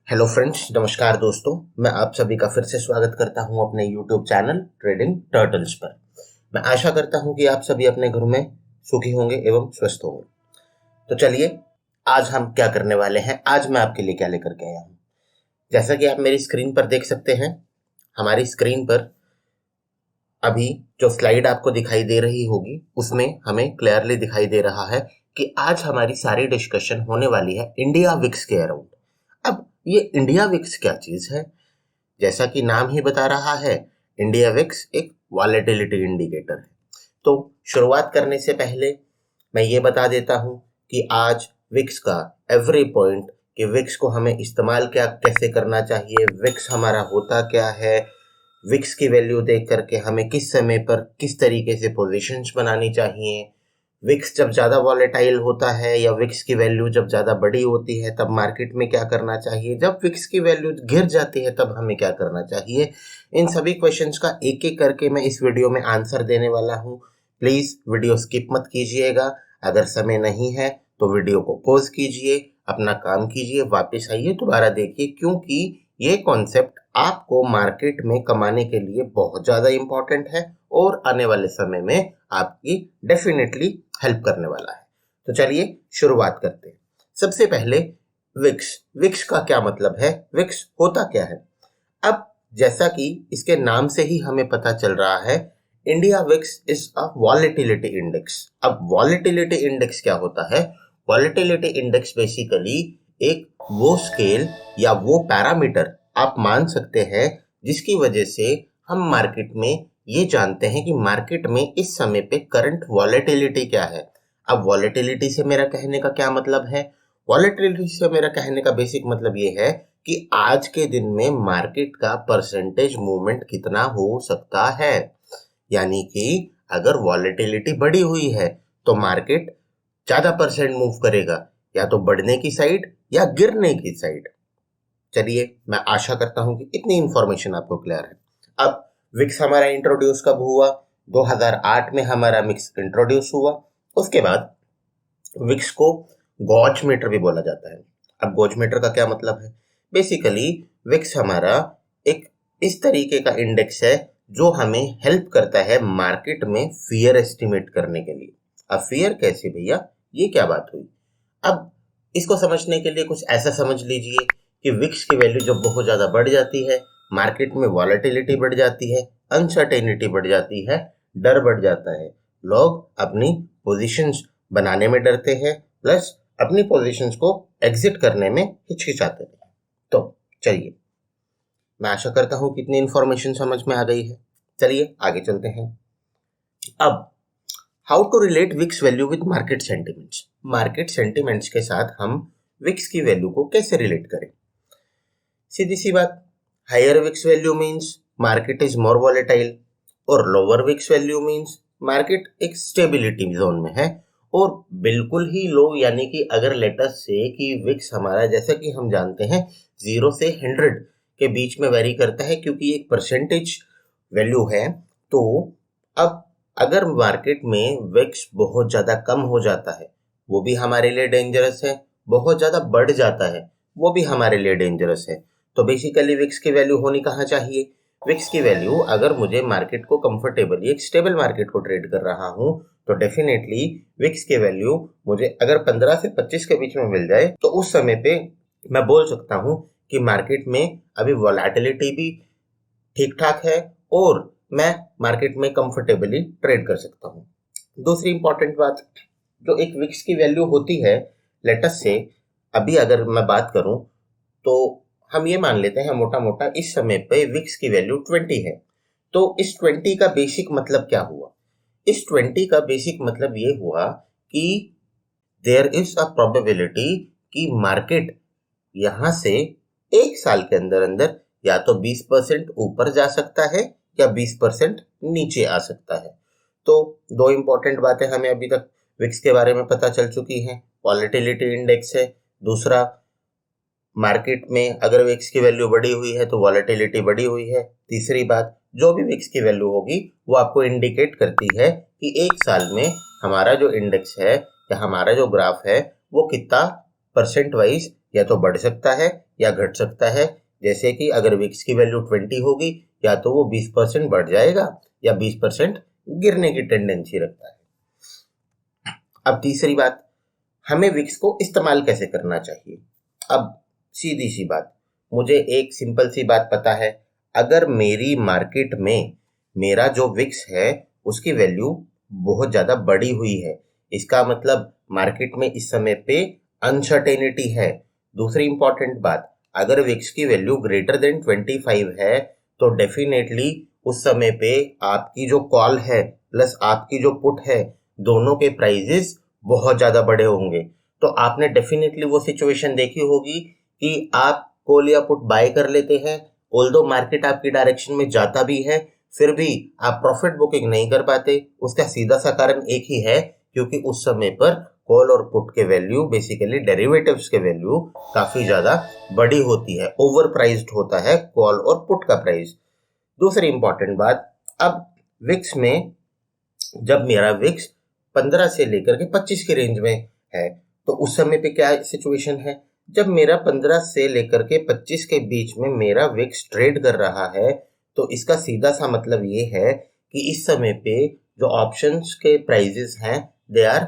Hello friends, नमस्कार दोस्तों। मैं आप सभी का फिर से स्वागत करता हूं अपने यूट्यूब चैनल ट्रेडिंग टर्टल्स पर। मैं आशा करता हूं कि आप सभी अपने घर में सुखी होंगे एवं स्वस्थ होंगे। तो चलिए, आज हम क्या करने वाले हैं। आज मैं आपके लिए क्या लेकर के आया हूं। जैसा कि आप मेरी स्क्रीन पर देख सकते हैं, हमारी स्क्रीन पर अभी जो स्लाइड आपको दिखाई दे रही होगी उसमें हमें क्लियरली दिखाई दे रहा है कि आज हमारी सारी डिस्कशन होने वाली है इंडिया विक्स के अराउंड। अब ये इंडिया विक्स क्या चीज है? जैसा कि नाम ही बता रहा है, इंडिया विक्स एक वॉलेटिलिटी इंडिकेटर है। तो शुरुआत करने से पहले मैं ये बता देता हूं कि आज विक्स का एवरी पॉइंट, कि विक्स को हमें इस्तेमाल क्या कैसे करना चाहिए, विक्स हमारा होता क्या है, विक्स की वैल्यू देख करके हमें किस समय पर किस तरीके से पोजीशंस बनानी चाहिए, विक्स जब ज़्यादा वॉलेटाइल होता है या विक्स की वैल्यू जब ज़्यादा बड़ी होती है तब मार्केट में क्या करना चाहिए, जब विक्स की वैल्यू गिर जाती है तब हमें क्या करना चाहिए। इन सभी क्वेश्चंस का एक एक करके मैं इस वीडियो में आंसर देने वाला हूँ। प्लीज़ वीडियो स्किप मत कीजिएगा। अगर समय नहीं है तो वीडियो को पॉज कीजिए, अपना काम कीजिए, वापस आइए, दोबारा देखिए, क्योंकि ये कॉन्सेप्ट आपको मार्केट में कमाने के लिए बहुत ज़्यादा इम्पोर्टेंट है और आने वाले समय में आपकी डेफिनेटली हेल्प करने वाला है। तो चलिए शुरुआत करते हैं। सबसे पहले विक्स का क्या मतलब है, विक्स होता क्या है। अब जैसा कि इसके नाम से ही हमें पता चल रहा है, India VIX is a volatility index. अब वॉलेटिलिटी इंडेक्स क्या होता है? वॉलेटिलिटी इंडेक्स बेसिकली एक वो स्केल या वो पैरामीटर आप मान सकते हैं जिसकी वजह से हम मार्केट में ये जानते हैं कि मार्केट में इस समय पे करंट वॉलेटिलिटी क्या है। अब वॉलेटिलिटी से मेरा कहने का क्या मतलब है? वॉलेटिलिटी से मेरा कहने का बेसिक मतलब ये है कि आज के दिन में मार्केट का परसेंटेज मूवमेंट कितना हो सकता है। यानी कि अगर वॉलेटिलिटी बढ़ी हुई है तो मार्केट ज्यादा परसेंट मूव करेगा, या तो बढ़ने की साइड या गिरने की साइड। चलिए, मैं आशा करता हूं कि इतनी इंफॉर्मेशन आपको क्लियर है। अब विक्स हमारा इंट्रोड्यूस कब हुआ? 2008 में हमारा मिक्स इंट्रोड्यूस हुआ। उसके बाद विक्स को गॉज मीटर भी बोला जाता है। अब गॉज मीटर का क्या मतलब है? बेसिकली विक्स हमारा एक इस तरीके का इंडेक्स है जो हमें हेल्प करता है मार्केट में फियर एस्टिमेट करने के लिए। अब फियर कैसे भैया, ये क्या बात हुई? अब इसको समझने के लिए कुछ ऐसा समझ लीजिए कि विक्स की वैल्यू जब बहुत ज़्यादा बढ़ जाती है, मार्केट में वॉलेटिलिटी बढ़ जाती है, अनसर्टेनिटी बढ़ जाती है, डर बढ़ जाता है, लोग अपनी पोजीशंस बनाने में डरते हैं, प्लस अपनी पोजीशंस को एग्जिट करने में हिचकिचाते हैं। तो चलिए, मैं आशा करता हूँ कि इतनी इंफॉर्मेशन समझ में आ गई है। चलिए आगे चलते हैं। अब how to relate VIX value with market sentiments. Market sentiments के साथ हम विक्स की वैल्यू को कैसे रिलेट करें? सीधी सी बात, higher VIX value means market is more volatile और lower VIX value means market एक स्टेबिलिटी जोन में है और बिल्कुल ही लो। यानी कि अगर लेटस से कि विक्स हमारा, जैसा कि हम जानते हैं, 0 से 100 के बीच में वेरी करता है क्योंकि एक परसेंटेज वैल्यू है। तो अब अगर मार्केट में विक्स बहुत ज़्यादा कम हो जाता है, वो भी हमारे लिए डेंजरस है, बहुत ज़्यादा बढ़ जाता है, वो भी हमारे लिए डेंजरस है। तो बेसिकली विक्स की वैल्यू होनी कहाँ चाहिए? विक्स की वैल्यू, अगर मुझे मार्केट को कंफर्टेबली, एक स्टेबल मार्केट को ट्रेड कर रहा हूँ, तो डेफिनेटली विक्स की वैल्यू मुझे अगर 15 से 25 के बीच में मिल जाए तो उस समय पे मैं बोल सकता हूँ कि मार्केट में अभी वॉलेटिलिटी भी ठीक ठाक है और मैं मार्केट में कंफर्टेबली ट्रेड कर सकता हूँ। दूसरी इंपॉर्टेंट बात, जो एक विक्स की वैल्यू होती है, लेटस से अभी अगर मैं बात करूं तो हम ये मान लेते हैं मोटा मोटा इस समय पे विक्स की वैल्यू 20 है। तो इस 20 का बेसिक मतलब क्या हुआ? इस 20 का बेसिक मतलब ये हुआ कि देयर इज अ प्रोबेबिलिटी कि मार्केट यहां से एक साल के अंदर अंदर या तो 20% ऊपर जा सकता है या 20% नीचे आ सकता है। तो दो इंपॉर्टेंट बातें हमें अभी तक विक्स के बारे में पता चल चुकी हैं। वॉलेटिलिटी इंडेक्स है, दूसरा मार्केट में अगर विक्स की वैल्यू बढ़ी हुई है तो वॉलेटिलिटी बढ़ी हुई है, तीसरी बात, जो भी विक्स की वैल्यू होगी वो आपको इंडिकेट करती है कि एक साल में हमारा जो इंडेक्स है या हमारा जो ग्राफ है वो कितना परसेंट वाइज या तो बढ़ सकता है या घट सकता है। जैसे कि अगर विक्स की वैल्यू 20 होगी या तो वो 20% बढ़ जाएगा या 20% गिरने की टेंडेंसी रखता है। अब तीसरी बात, हमें विक्स को इस्तेमाल कैसे करना चाहिए। अब सीधी सी बात, मुझे एक सिंपल सी बात पता है, अगर मेरी मार्केट में मेरा जो विक्स है उसकी वैल्यू बहुत ज़्यादा बढ़ी हुई है, इसका मतलब मार्केट में इस समय पे अनसर्टेनिटी है। दूसरी इंपॉर्टेंट बात, अगर विक्स की वैल्यू ग्रेटर देन 25 है तो डेफिनेटली उस समय पे आपकी जो कॉल है प्लस आपकी जो पुट है, दोनों के प्राइजेस बहुत ज़्यादा बड़े होंगे। तो आपने डेफिनेटली वो सिचुएशन देखी होगी कि आप कॉल या पुट बाय कर लेते हैं, ऑल्दो मार्केट आपकी डायरेक्शन में जाता भी है, फिर भी आप प्रॉफिट बुकिंग नहीं कर पाते। उसका सीधा सा कारण एक ही है, क्योंकि उस समय पर कॉल और पुट के वैल्यू, बेसिकली डेरिवेटिव्स के वैल्यू काफी ज्यादा बड़ी होती है, ओवर प्राइस्ड होता है कॉल और पुट का प्राइस। दूसरी इंपॉर्टेंट बात, अब विक्स में जब मेरा विक्स 15 से लेकर के 25 के रेंज में है तो उस समय पे क्या सिचुएशन है, जब मेरा 15 से लेकर के 25 के बीच में मेरा विक्स ट्रेड कर रहा है तो इसका सीधा सा मतलब ये है कि इस समय पे जो ऑप्शंस के प्राइजेस हैं दे आर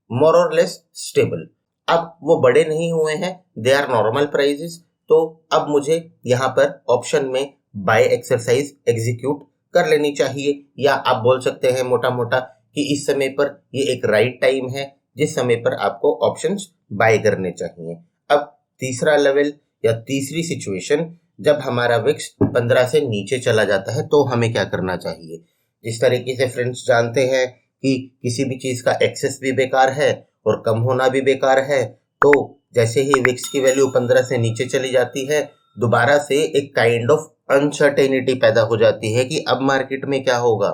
मोर और लेस स्टेबल। अब वो बड़े नहीं हुए हैं, दे आर नॉर्मल प्राइजेस। तो अब मुझे यहाँ पर ऑप्शन में बाय एक्सरसाइज एग्जीक्यूट कर लेनी चाहिए, या आप बोल सकते हैं मोटा मोटा कि इस समय पर ये एक राइट टाइम है जिस समय पर आपको ऑप्शंस बाय करने चाहिए। अब तीसरा लेवल या तीसरी सिचुएशन, जब हमारा विक्स 15 से नीचे चला जाता है तो हमें क्या करना चाहिए। जिस तरीके से फ्रेंड्स जानते हैं कि किसी भी चीज का एक्सेस भी बेकार है और कम होना भी बेकार है, तो जैसे ही विक्स की वैल्यू 15 से नीचे चली जाती है, दोबारा से एक काइंड ऑफ अनसर्टेनिटी पैदा हो जाती है कि अब मार्केट में क्या होगा,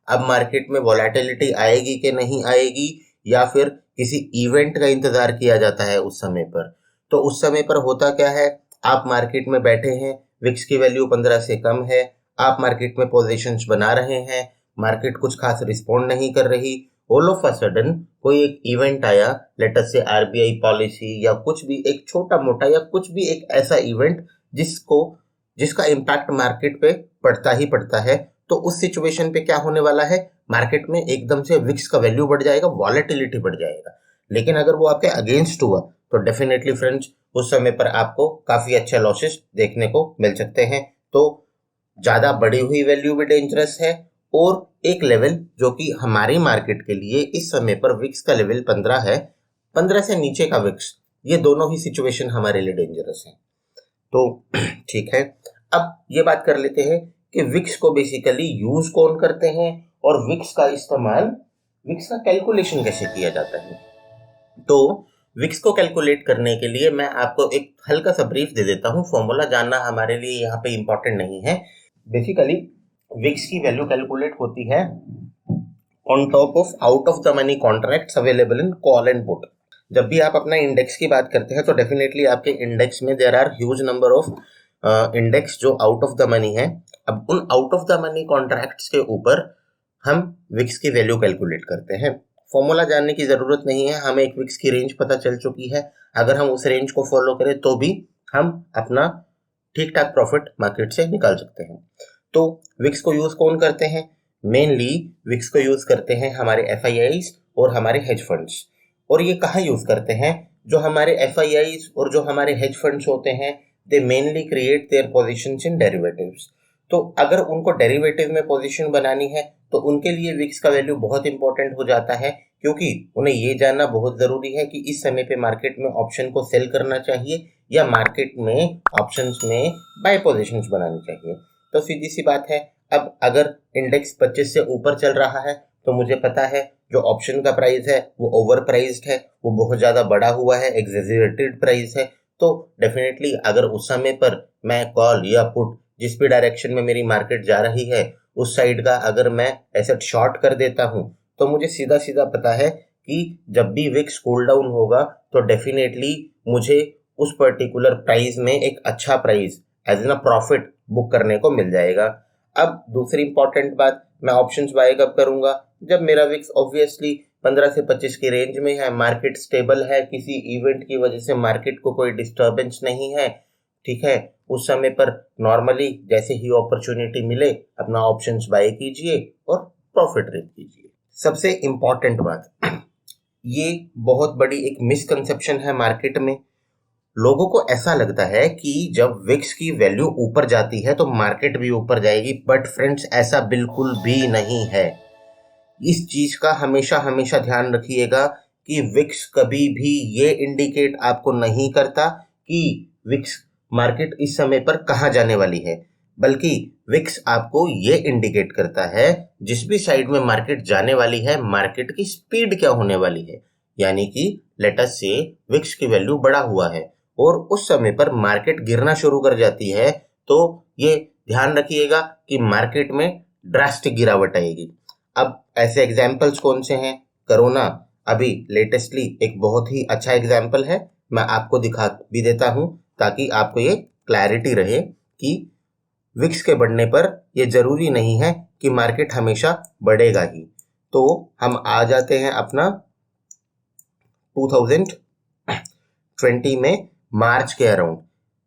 अब मार्केट में वोलेटिलिटी आएगी कि नहीं आएगी, या फिर किसी इवेंट का इंतजार किया जाता है उस समय पर। तो उस समय पर होता क्या है, आप मार्केट में बैठे हैं, विक्स की वैल्यू 15 से कम है, आप मार्केट में पोजीशंस बना रहे हैं, मार्केट कुछ खास रिस्पॉन्ड नहीं कर रही, ऑल ऑफ अ सडन कोई एक इवेंट आया, लेट अस से आरबीआई पॉलिसी या कुछ भी एक छोटा मोटा या कुछ भी एक ऐसा इवेंट जिसका इम्पैक्ट मार्केट पे पड़ता ही पड़ता है। तो उस सिचुएशन पे क्या होने वाला है, मार्केट में एकदम से विक्स का वैल्यू बढ़ जाएगा, वॉलेटिलिटी बढ़ जाएगा। लेकिन अगर वो आपके अगेंस्ट हुआ तो डेफिनेटली फ्रेंड्स उस समय पर आपको काफी अच्छे लॉसेस देखने को मिल सकते हैं। तो ज्यादा बढ़ी हुई वैल्यू भी डेंजरस है, और एक लेवल जो कि हमारी मार्केट के लिए इस समय पर विक्स का लेवल 15 है, 15 से नीचे का विक्स, ये दोनों ही सिचुएशन हमारे लिए डेंजरस है। तो ठीक है, अब ये बात कर लेते हैं कि विक्स को बेसिकली यूज कौन करते हैं और विक्स का इस्तेमाल, विक्स का कैलकुलेशन कैसे किया जाता है। तो विक्स को कैलकुलेट करने के लिए मैं आपको एक हल्का सा ब्रीफ दे देता हूँ। फॉर्मूला जानना हमारे लिए यहाँ पे इंपॉर्टेंट नहीं है। बेसिकली विक्स की वैल्यू कैलकुलेट होती है on top of out of the money contracts available in call and put. जब भी आप अपना इंडेक्स की बात करते हैं तो डेफिनेटली आपके इंडेक्स में there are huge number of index जो आउट ऑफ द मनी है। अब उन out of the money contracts के ऊपर हम विक्स की वैल्यू कैलकुलेट करते हैं। फॉर्मूला जानने की जरूरत नहीं है, हमें एक विक्स की रेंज पता चल चुकी है। अगर हम उस रेंज को फॉलो करें तो भी हम अपना ठीक ठाक प्रॉफिट मार्केट से निकाल सकते हैं। तो विक्स को यूज कौन करते हैं, मेनली विक्स को यूज करते हैं हमारे एफआईआईज और हमारे हेज फंड्स। और ये कहाँ यूज करते हैं, जो हमारे एफआईआईज और जो हमारे हेज फंड्स होते हैं, दे mainly create their positions in derivatives. तो अगर उनको डेरिवेटिव में पोजीशन बनानी है तो उनके लिए विक्स का वैल्यू बहुत इंपॉर्टेंट हो जाता है, क्योंकि उन्हें ये जानना बहुत जरूरी है कि इस समय पे मार्केट में ऑप्शन को सेल करना चाहिए या मार्केट में ऑप्शंस में बाय पोजीशंस बनानी चाहिए। तो सीधी सी बात है, अब अगर इंडेक्स 25 से ऊपर चल रहा है तो मुझे पता है जो ऑप्शन का प्राइस है वो ओवर प्राइस्ड है, वो बहुत ज्यादा बढ़ा हुआ है, एग्जेजरेटेड प्राइस है। तो डेफिनेटली अगर उस समय पर मैं कॉल या पुट जिस भी डायरेक्शन में मेरी मार्केट जा रही है उस साइड का अगर मैं एसेट शॉर्ट कर देता हूं तो मुझे सीधा सीधा पता है कि जब भी विक्स कूल डाउन होगा तो डेफिनेटली मुझे उस पर्टिकुलर प्राइस में एक अच्छा price as an profit book करने को मिल जाएगा। अब दूसरी इंपॉर्टेंट बात, मैं ऑप्शंस बाय कब करूंगा, जब मेरा विक्स ऑब्वियसली 15 से 25 की रेंज में है, मार्केट स्टेबल है, किसी इवेंट की वजह से मार्केट को कोई डिस्टर्बेंस नहीं है, ठीक है, उस समय पर नॉर्मली जैसे ही अपॉर्चुनिटी मिले अपना ऑप्शंस बाय कीजिए और प्रॉफिट ट्रेड कीजिए। सबसे इंपॉर्टेंट बात, ये बहुत बड़ी एक मिसकंसेप्शन है मार्केट में। लोगों को ऐसा लगता है कि जब विक्स की वैल्यू ऊपर जाती है तो मार्केट भी ऊपर जाएगी, बट फ्रेंड्स ऐसा बिल्कुल भी नहीं है। इस चीज का हमेशा हमेशा ध्यान रखिएगा कि विक्स कभी भी ये इंडिकेट आपको नहीं करता कि विक्स मार्केट इस समय पर कहाँ जाने वाली है, बल्कि विक्स आपको ये इंडिकेट करता है जिस भी साइड में मार्केट जाने वाली है मार्केट की स्पीड क्या होने वाली है। यानी कि लेट अस से विक्स की वैल्यू बढ़ा हुआ है और उस समय पर मार्केट गिरना शुरू कर जाती है, तो ये ध्यान रखिएगा कि मार्केट में ड्रास्टिक गिरावट आएगी। अब ऐसे एग्जाम्पल्स कौन से हैं? कोरोना अभी लेटेस्टली एक बहुत ही अच्छा एग्जाम्पल है, मैं आपको दिखा भी देता हूं ताकि आपको ये क्लैरिटी रहे कि विक्स के बढ़ने पर ये जरूरी नहीं है कि मार्केट हमेशा बढ़ेगा ही। तो हम आ जाते हैं अपना 2020 में मार्च के अराउंड।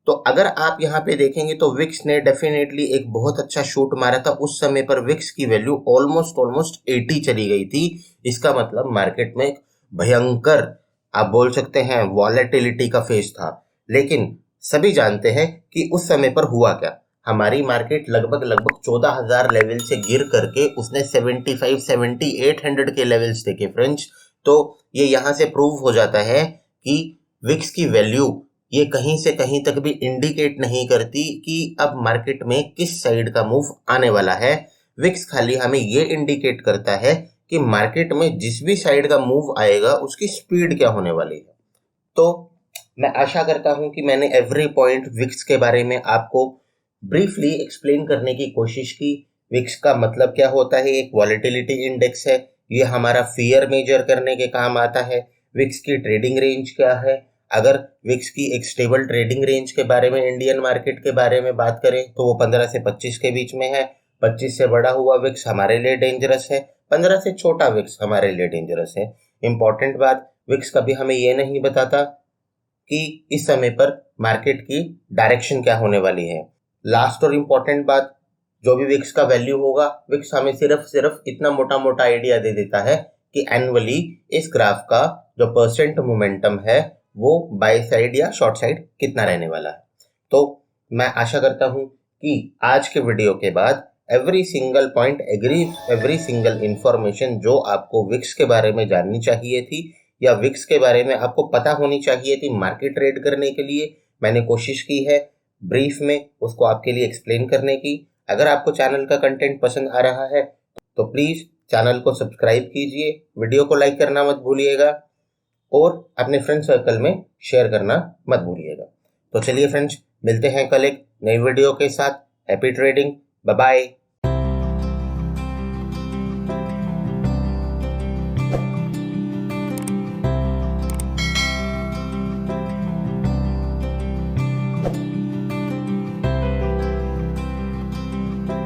तो अगर आप यहाँ पे देखेंगे तो विक्स ने डेफिनेटली एक बहुत अच्छा शूट मारा था। उस समय पर विक्स की वैल्यू ऑलमोस्ट 80 चली गई थी। इसका मतलब मार्केट में एक भयंकर, आप बोल सकते हैं, वॉलेटिलिटी का फेज था। लेकिन सभी जानते हैं कि उस समय पर हुआ क्या। हमारी मार्केट लगभग 14,000 लेवल से गिर करके उसने 75-7800 के लेवल्स देखे फ्रेंड्स। तो ये यहाँ से प्रूव हो जाता है कि विक्स की वैल्यू ये कहीं से कहीं तक भी इंडिकेट नहीं करती कि अब मार्केट में किस साइड का मूव आने वाला है। विक्स खाली हमें ये इंडिकेट करता है कि मार्केट में जिस भी साइड का मूव आएगा उसकी स्पीड क्या होने वाली है। तो मैं आशा करता हूं कि मैंने एवरी पॉइंट विक्स के बारे में आपको ब्रीफली एक्सप्लेन करने की कोशिश की। विक्स का मतलब क्या होता है? एक वॉलेटिलिटी इंडेक्स है, ये हमारा फियर मेजर करने के काम आता है। विक्स की ट्रेडिंग रेंज क्या है? अगर विक्स की एक स्टेबल ट्रेडिंग रेंज के बारे में, इंडियन मार्केट के बारे में बात करें तो वो 15 से 25 के बीच में है। 25 से बड़ा हुआ विक्स हमारे लिए डेंजरस है, 15 से छोटा विक्स हमारे लिए डेंजरस है। इंपॉर्टेंट बात, विक्स कभी हमें ये नहीं बताता कि इस समय पर मार्केट की डायरेक्शन क्या होने वाली है। लास्ट और इम्पॉर्टेंट बात, जो भी विक्स का वैल्यू होगा, विक्स हमें सिर्फ इतना मोटा मोटा आइडिया दे देता है कि एनुअली इस ग्राफ का जो परसेंट मोमेंटम है वो बाय साइड या शॉर्ट साइड कितना रहने वाला है। तो मैं आशा करता हूं कि आज के वीडियो के बाद every single point, every single information जो आपको विक्स के बारे में जाननी चाहिए थी या विक्स के बारे में आपको पता होनी चाहिए थी मार्केट ट्रेड करने के लिए, मैंने कोशिश की है ब्रीफ में उसको आपके लिए एक्सप्लेन करने की। अगर आपको चैनल का कंटेंट पसंद आ रहा है तो प्लीज चैनल को सब्सक्राइब कीजिए, वीडियो को लाइक करना मत भूलिएगा और अपने फ्रेंड सर्कल में शेयर करना मत भूलिएगा। तो चलिए फ्रेंड्स, मिलते हैं कल एक नई वीडियो के साथ। Happy trading, bye bye.